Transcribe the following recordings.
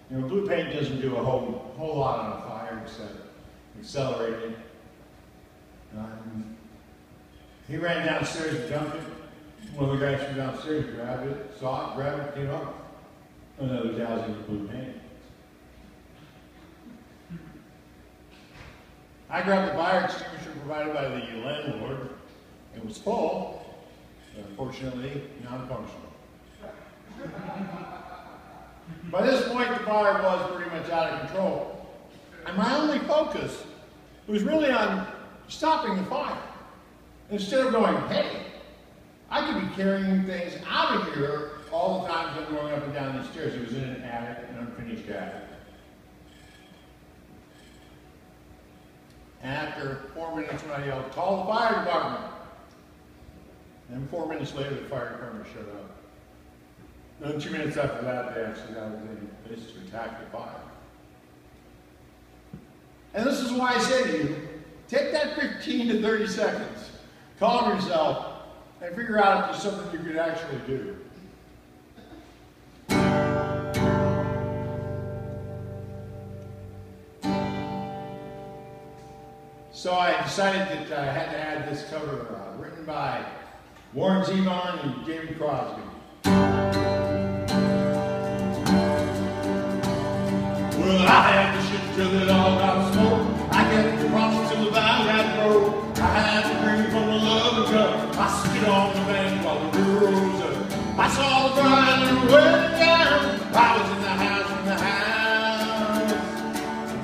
You know, blue paint doesn't do a whole lot on a fire except accelerate it. He ran downstairs and jumped it. One of the guys from downstairs grabbed it, saw it, grabbed it, came up. Another dousing of blue paint. I grabbed the fire extinguisher provided by the landlord. It was full, but unfortunately non-functional. By this point, the fire was pretty much out of control. And my only focus was really on stopping the fire. Instead of going, hey, I could be carrying things out of here all the times I'm going up and down these stairs. It was in an attic, an unfinished attic. And after 4 minutes when I yelled, call the fire department. And 4 minutes later, the fire department showed up. And 2 minutes after that, they actually got in place to attack the fire. And this is why I say to you, take that 15 to 30 seconds, calm yourself, and figure out if there's something you could actually do. So I decided that I had to add this cover written by Warren Zevon and David Crosby. Well, I had the shit till it all got smoke. I kept the promise till the vow got broke. I had to drink from the love cup. I stood on the bank while the river rose up. I saw the bride and her wedding gown. I was in the house,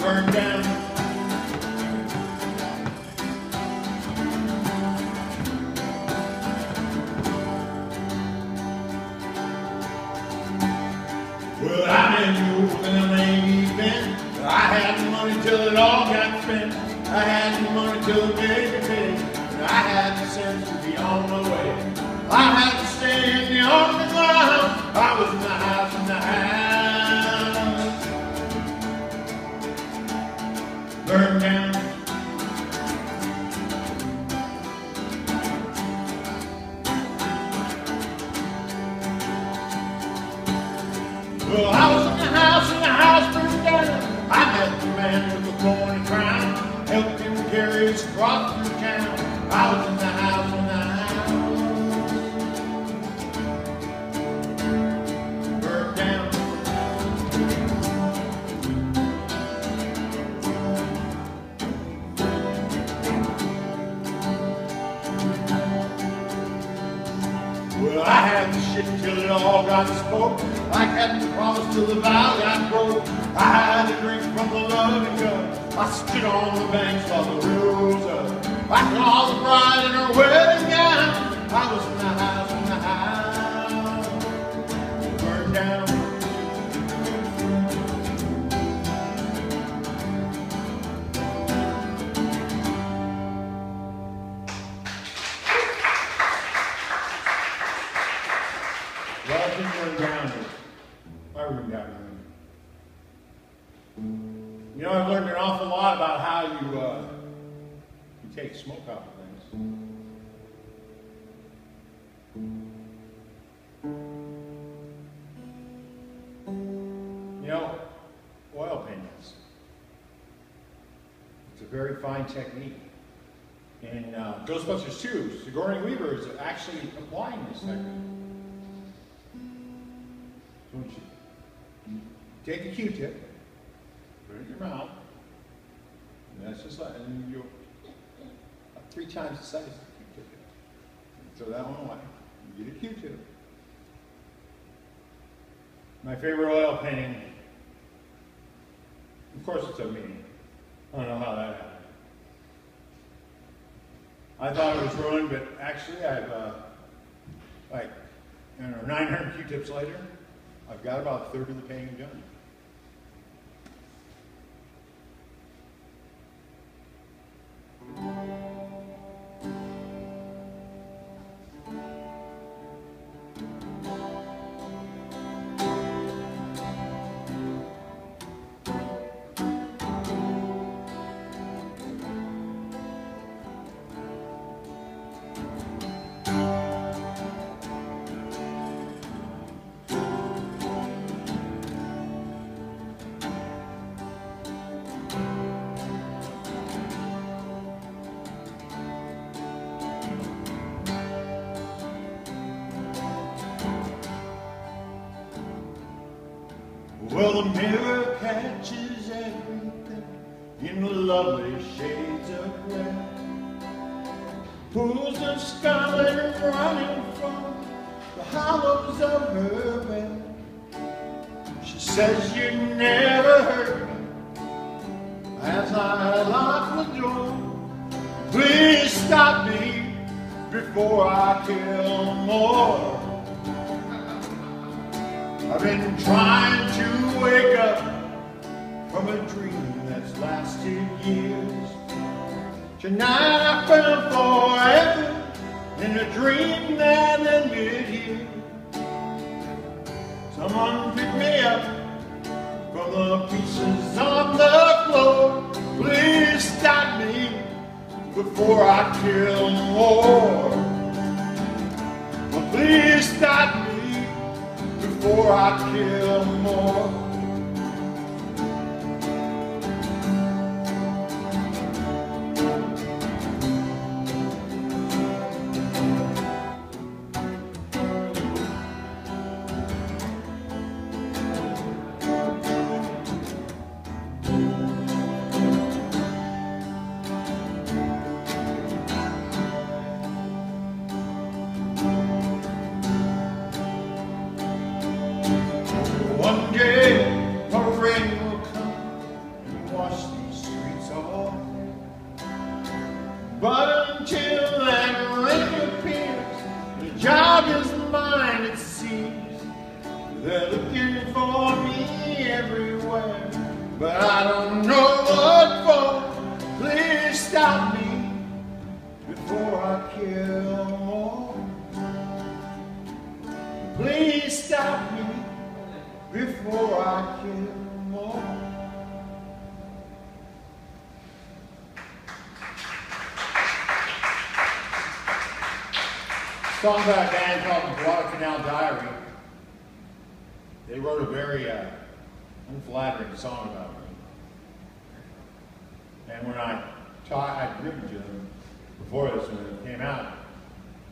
burned down. Well, I knew when the name event. I had the money till it all got spent. I had the money till the day was paid. And I had the sense to be on my way. I had to stay in the underground. I was in the house, burned down. Well, I was in the house burned down. I met the man with the thorny crown, helped him carry his cross through town. I was in the house, burned down. Well, I had the shit till it all got spoke. I kept the promise till the vow got broke. I had to drink from the loving cup. I stood on the banks while the river rose up. I saw the bride in her wedding gown. I was in the house, burned down. Well, I didn't burn down. My room got ruined. You know, I've learned an awful lot about how you take smoke off of things. You know, oil paintings. It's a very fine technique. In Ghostbusters 2, Sigourney Weaver is actually applying this technique. So you take a Q-tip, put it in your mouth, and that's just like, and you'll 3 times the size of the Q-tip. Throw that one away. You get a Q-tip. My favorite oil painting, of course, it's of me. I don't know how that happened. I thought it was ruined, but actually, I've like, I don't know, 900 Q-tips later, I've got about a third of the painting done. Well, the mirror catches everything in the lovely shades of red. Pools of scarlet running from the hollows of her bed. She says you never hurt me as I lock the door. Please stop me before I kill more. I've been trying to wake up from a dream that's lasted years. Tonight I fell forever in a dream that ended here. Someone pick me up from the pieces on the floor. Please stop me before I kill more. Please stop me before I kill more. One day a rain will come and wash these streets off. But until that rain appears, the job is mine, it seems. They're looking for me everywhere, but I don't know what for. Please stop me before I kill more. Please stop me before I kill more. Song by a band called the Guadalcanal Diary. They wrote a very unflattering song about me. And when I'd written to them before this, when it came out,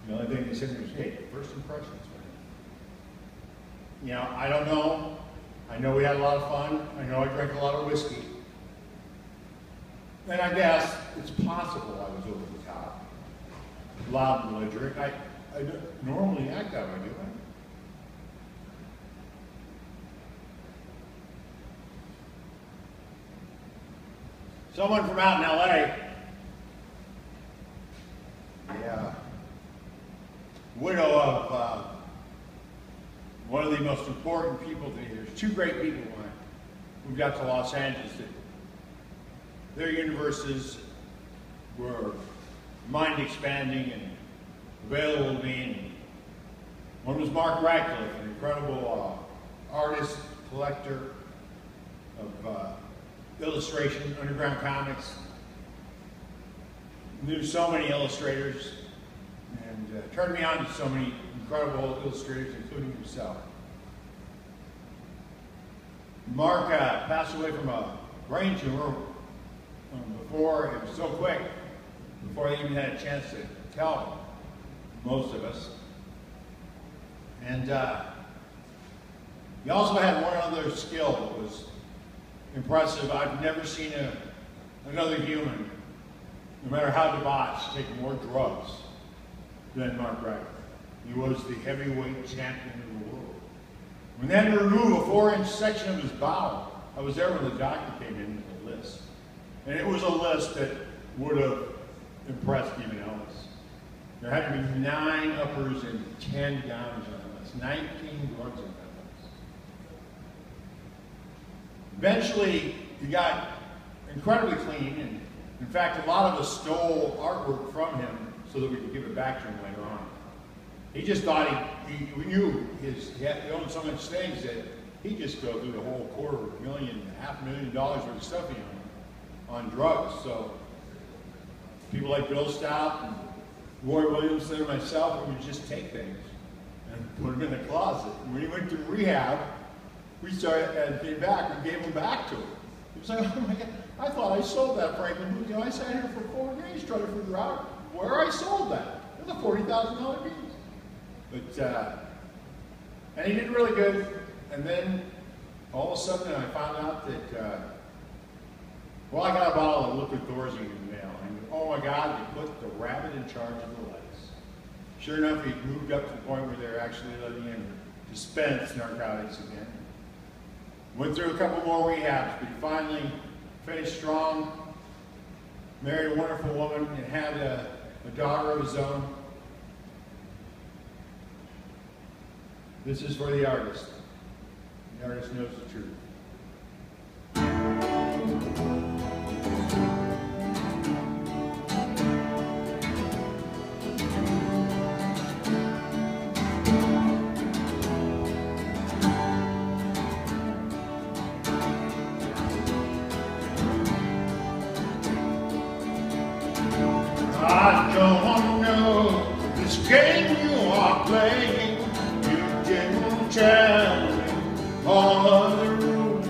the only thing they said was, hey, first impressions. You know, I don't know. I know we had a lot of fun. I know I drank a lot of whiskey. And I guess it's possible I was over the top. Loud and belligerent. I don't normally act that way, do I? Someone from out in LA, widow of one of the most important people to me. There's two great people when I moved out to Los Angeles. Their universes were mind-expanding and available to me. And one was Mark Radcliffe, an incredible artist, collector of illustration, underground comics. Knew so many illustrators and turned me on to so many incredible illustrators, including himself. Mark passed away from a brain tumor before, it was so quick, before they even had a chance to tell most of us. And he also had one other skill that was impressive. I've never seen another human, no matter how debauched, take more drugs than Mark Radcliffe. He was the heavyweight champion of the world. When they had to remove a 4-inch section of his bowel, I was there when the doctor came in with a list. And it was a list that would have impressed even Elvis. There had to be 9 uppers and 10 downers on the list. 19 drugs on that list. Eventually, he got incredibly clean, and in fact, a lot of us stole artwork from him so that we could give it back to him later on. He just thought we knew he owned so much things that he'd just go through the whole $250,000, $500,000 worth of stuff he owned on drugs. So people like Bill Stout and Roy Williamson and myself, we would just take things and put them in the closet. And when he went to rehab, we started and came back and gave them back to him. He was like, oh my God, I thought I sold that Franklin. You know, I sat here for 4 days trying to figure out where I sold that. It was a $40,000 piece. But, and he did really good. And then all of a sudden I found out that, well, I got a bottle of liquid Thorazine in the mail, and oh my God, they put the rabbit in charge of the lights. Sure enough, he moved up to the point where they're actually letting him dispense narcotics again. Went through a couple more rehabs, but he finally finished strong, married a wonderful woman, and had a daughter of his own. This is for the artist. The artist knows the truth. I don't know this game you are playing. You didn't tell me all of the rules.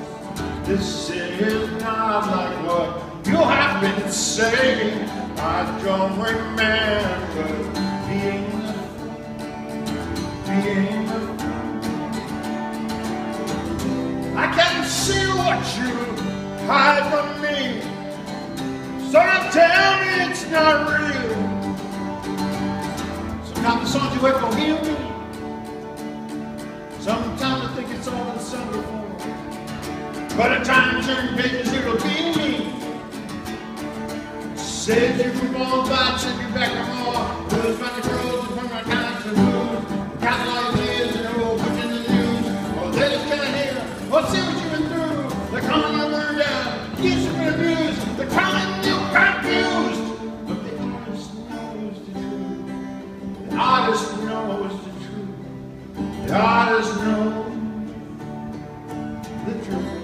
This is not like what you have been saying. I don't remember being the I can see what you hide from me. So don't tell me it's not real. Sometimes the songs you echo heal me. Sometimes I think it's all been sung before. But at times certain pages it'll be me. Saves you from all bad, send you back to more. Blues from the roads and from my times to lose. Count like this and it will put in the news. Oh, they just can't hear. Oh, see what you've been through. They're calling your word down. Yes, you've been abused. They're calling you confused. But the artist knows the truth. The artist knows the truth. The artist knows the truth.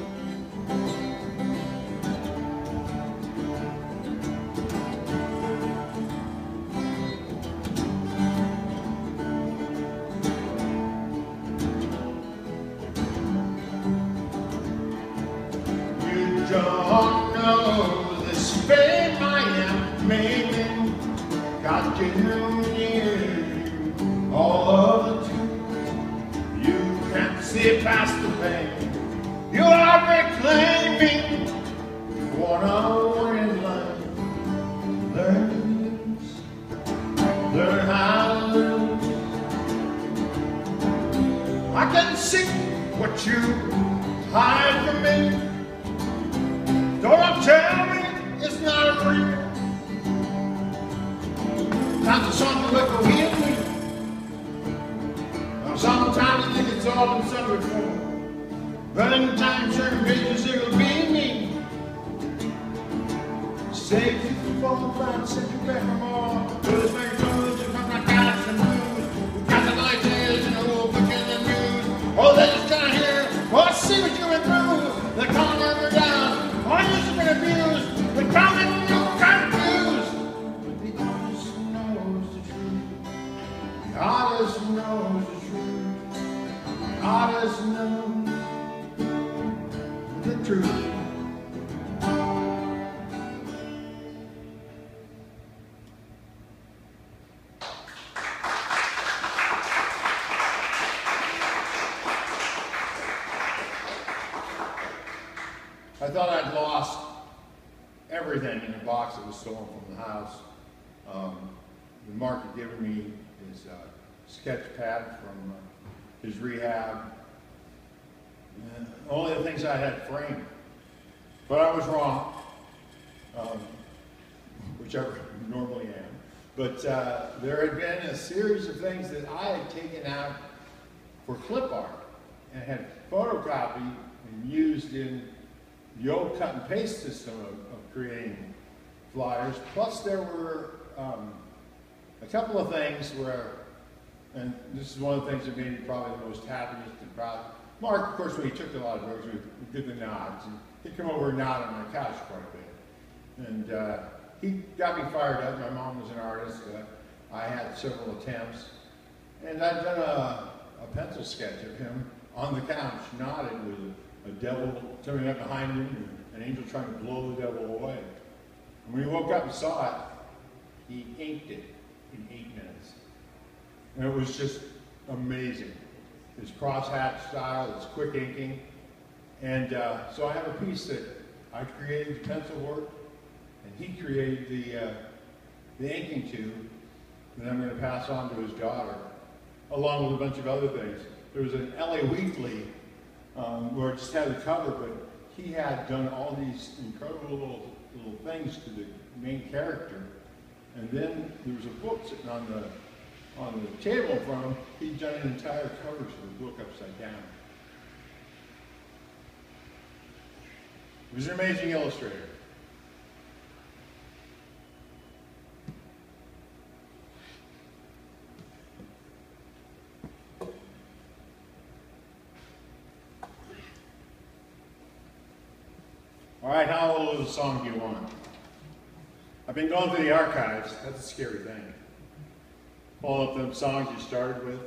You don't know this fame I am making. Got you near you, all of the truth. You can't see past the pain. You are reclaiming one-on-one in life. Learn to lose, learn how to lose. I can see what you hide from me. Don't tell me it's not real. Not the song you echo hear me. Sometimes I think it's all been sung before. But in time, certain pages it'll be me. Save you from falling flat, send you back from all. Those very clothes and from my couch and blues. We got the ideas and the whole book in the news. Oh, they just can't hear. Oh, I see what you've been through. They're calling you down. Oh, you've been abused. They're calling you confused. But the artist knows the truth. The artist knows the truth. The artist knows the truth. I thought I'd lost everything in the box that was stolen from the house. Mark had given me his sketch pad from his rehab. Only the things I had framed. But I was wrong, which I normally am. But there had been a series of things that I had taken out for clip art and had photocopied and used in the old cut and paste system of creating flyers. Plus there were a couple of things where, and this is one of the things that made me probably the most happiest and proud. Mark, of course, when he took a lot of drugs, we did the nods. And he'd come over and nod on my couch quite a bit. And he got me fired up. My mom was an artist. I had several attempts. And I'd done a pencil sketch of him on the couch, nodding with a devil coming up behind him, and an angel trying to blow the devil away. And when he woke up and saw it, he inked it in 8 minutes. And it was just amazing. His crosshatch style, his quick inking. And so I have a piece that I created the pencil work, and he created the inking tube that I'm going to pass on to his daughter, along with a bunch of other things. There was an LA Weekly where it just had the cover, but he had done all these incredible little things to the main character. And then there was a book sitting on the table in front of him. He'd done an entire cover to the book upside down. He was an amazing illustrator. All right, how old of a song do you want? I've been going through the archives. That's a scary thing. Pulling up them songs you started with,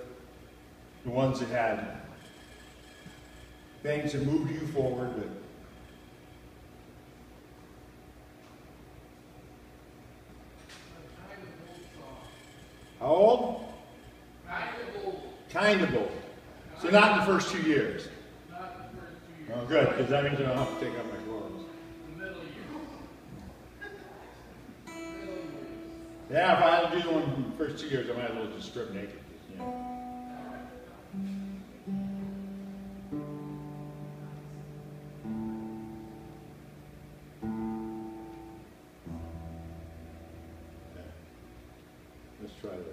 the ones that had things that moved you forward. But how old? Kind of old. So not in the first 2 years. Not in the first 2 years. Oh, good, because that means I don't have to take out my clothes. The middle years. Yeah, if I had to do the one in the first 2 years, I might as well just strip naked. You know. Let's try this.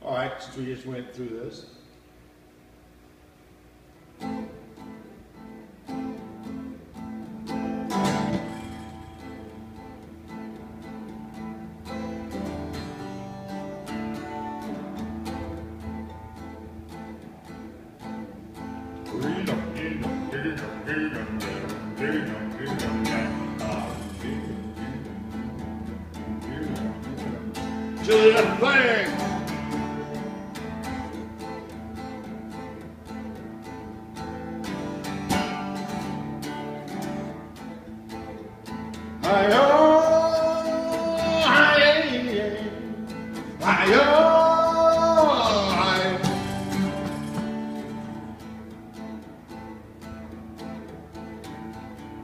All right, since we just went through this. To the thing!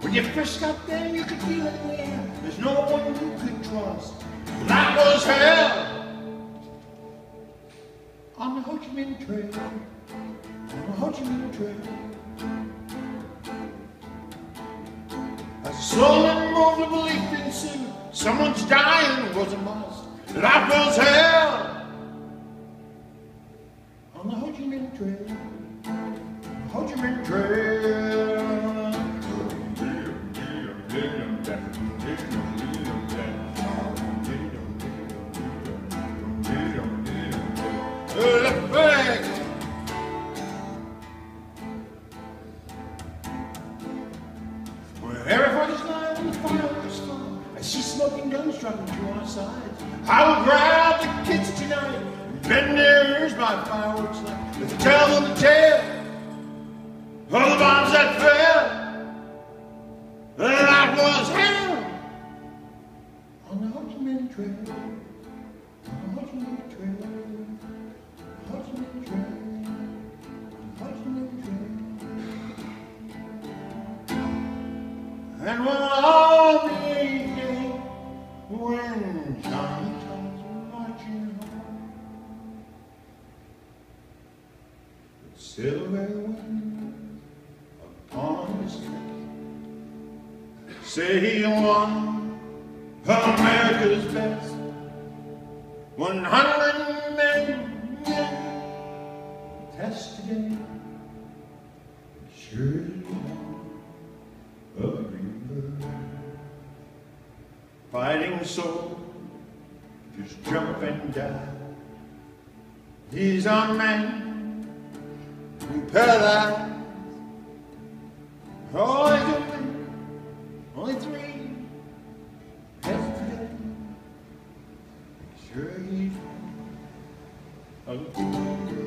When you first got there, you could feel it there. There's no one you could trust. That was hell on the Ho Chi Minh Trail. On the Ho Chi Minh Trail. As a slow and moving belief ensued, someone's dying was a must. That was hell on the Ho Chi Minh Trail. Ho Chi Minh Trail. Where everybody's lying on the fireworks fall, I see smoking guns dropping to our sides. I will grab the kids tonight and bend their ears by fireworks light. Let the tell the tale of the bombs that fell. That was hell on the Ho Chi Minh Trail. On the Ho Chi Minh Trail. Ho Chi Minh Trail. Ho Chi Minh Trail. And we'll all be gay when Johnny comes marching home. With silver wings upon his face, say he won America's best. 100 men test today. Sure of a green bird, fighting soul, just jump and die. He's a man who paralyzed. Oh, he's only 3 yesterday. Sure he's a green bird.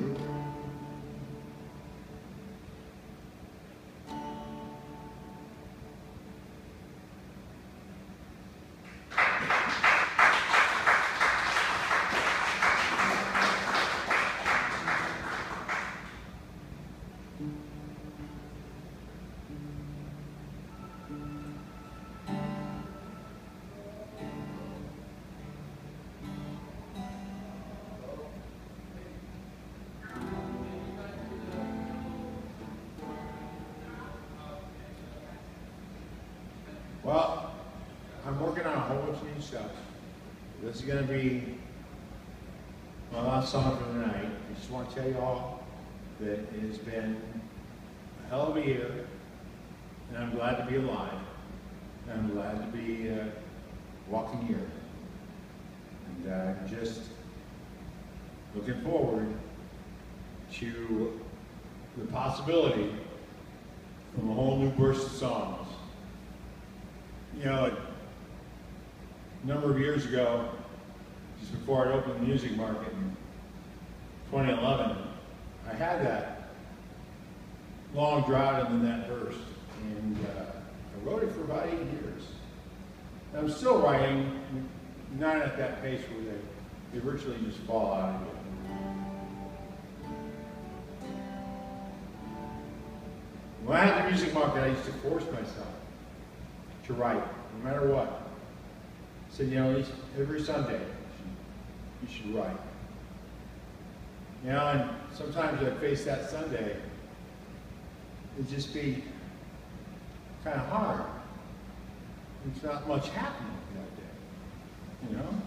Well, I'm working on a whole bunch of new stuff. This is going to be my last song for the night. I just want to tell you all that it has been a hell of a year, and I'm glad to be alive, and I'm glad to be walking here. And I'm just looking forward to the possibility of a whole new burst of songs. You know, a number of years ago, just before I opened the music market in 2011, I had that long drought in that burst, and I wrote it for about 8 years. And I'm still writing, not at that pace where they virtually just fall out of it. When I had the music market, I used to force myself to write, no matter what. I said, you know, every Sunday, you should write. You know, and sometimes I'd face that Sunday, it'd just be kind of hard. There's not much happening that day, you know?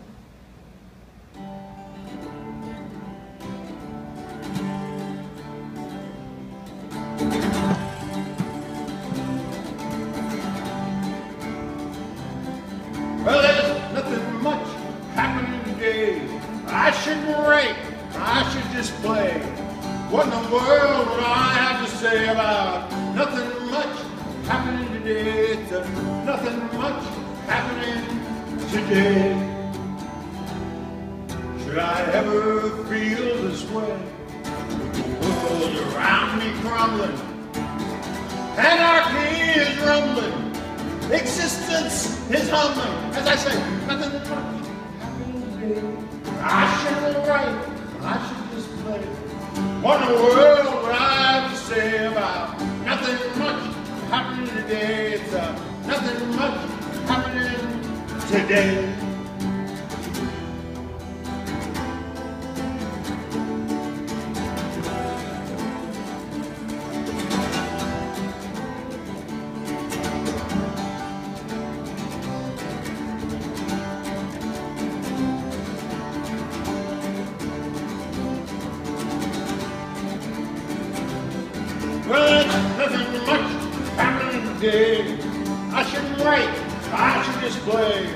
Well, there's nothing much happening today. I shouldn't write, I should just play. What in the world would I have to say about nothing much happening today? It's nothing much happening today. Should I ever feel this way? The world around me crumbling, anarchy is rumbling. Existence is humbling. As I say, nothing much happening today. I shouldn't write, I should just play. What in the world would I have to say about nothing much happening today? It's nothing much happening today. Well, there's nothing much happening today. I shouldn't write, I should just play.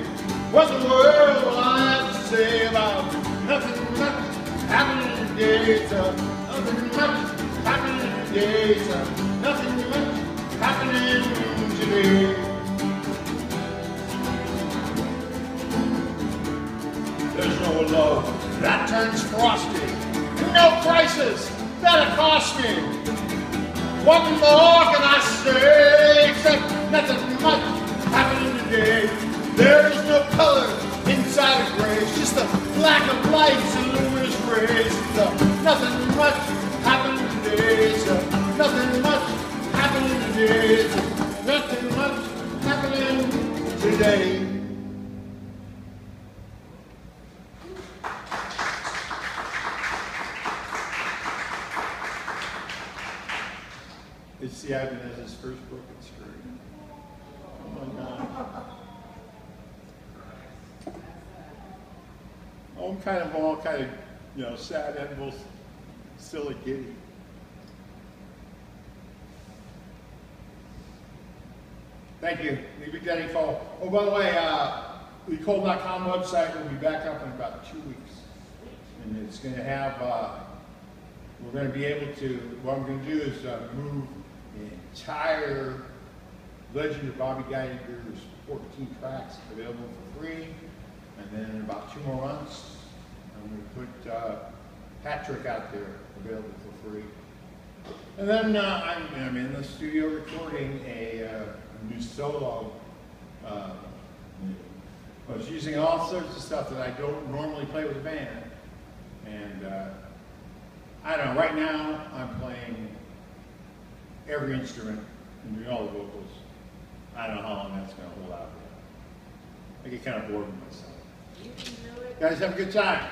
What in the world will I have to say about nothing much happening today? It's nothing much happening today. It's nothing much happening today. There's no love that turns frosty, no crisis that accosts me. What more can I say except nothing much happening today? There is no color inside a gray, it's just a black of lights and luminous rays. It's nothing much happening today. It's nothing much happening today. It's nothing much happening even has his first book at screen. Oh my God. All kind of, you know, sad, envious, silly kitty. Thank you. Leave it Daddy Kohl. Oh, by the way, the Kohl.com website will be back up in about 2 weeks. And it's going to have, we're going to be able to, what I'm going to do is move the entire Legend of Bobby Geiger's 14 tracks available for free. And then in about 2 more months, I'm going to put Patrick out there available for free. And then I'm in the studio recording a new solo. I was using all sorts of stuff that I don't normally play with a band. And I don't know, right now I'm playing every instrument and doing all the vocals. I don't know how long that's going to hold out. I get kind of bored with myself. Guys, have a good time.